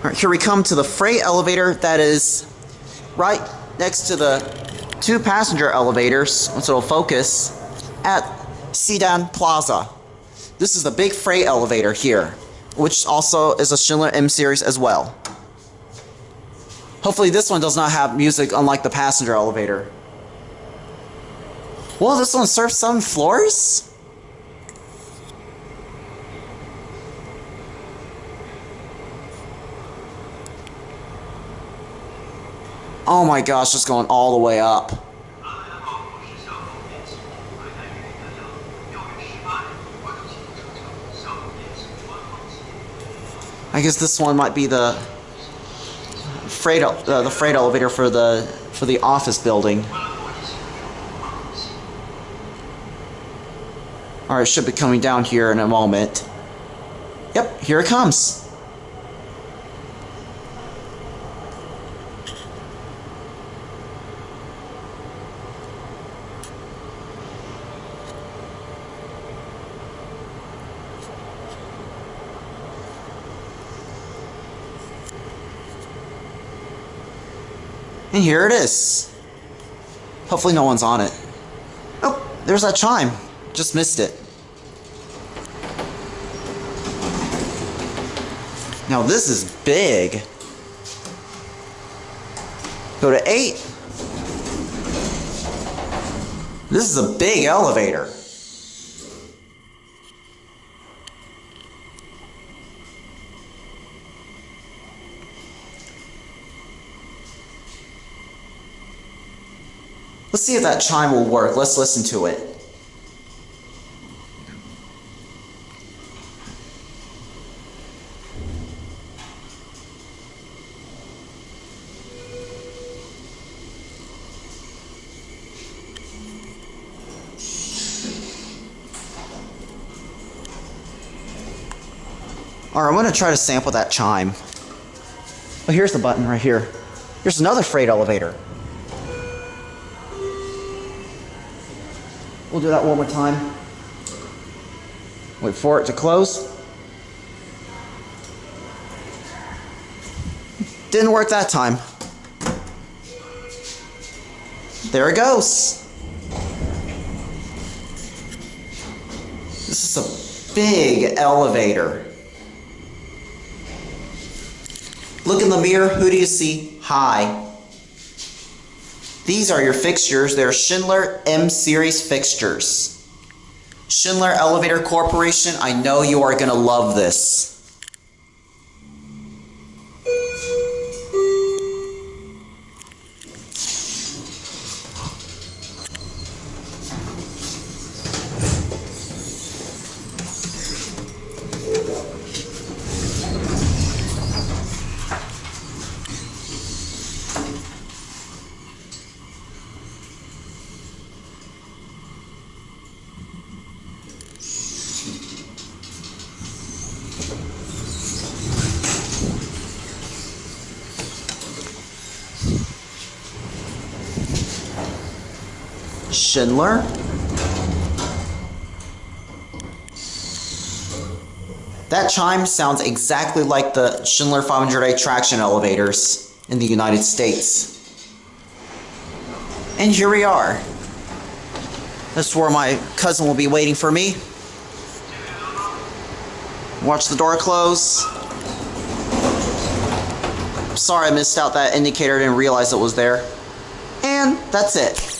Alright, here we come to the freight elevator that is right next to the 2 passenger elevators, so it'll focus, at Xinda Plaza. This is the big freight elevator here, which also is a Schindler M series as well. Hopefully this one does not have music unlike the passenger elevator. Well, this one serves 7 floors? Oh my gosh, it's going all the way up. I guess this one might be the freight elevator for the office building. Alright, it should be coming down here in a moment. Yep, here it comes. And here it is. Hopefully no one's on it. Oh, there's that chime. Just missed it. Now this is big. Go to 8. This is a big elevator. Let's see if that chime will work. Let's listen to it. Alright, I'm going to try to sample that chime. Oh, here's the button right here. Here's another freight elevator. We'll do that one more time. Wait for it to close. Didn't work that time. There it goes. This is a big elevator. Look in the mirror. Who do you see? Hi. These are your fixtures. They're Schindler M series fixtures. Schindler Elevator Corporation, I know you are going to love this. Schindler. That chime sounds exactly like the Schindler 500A traction elevators in the United States. And here we are. This is where my cousin will be waiting for me. Watch the door close. Sorry I missed out that indicator, didn't realize it was there. And that's it.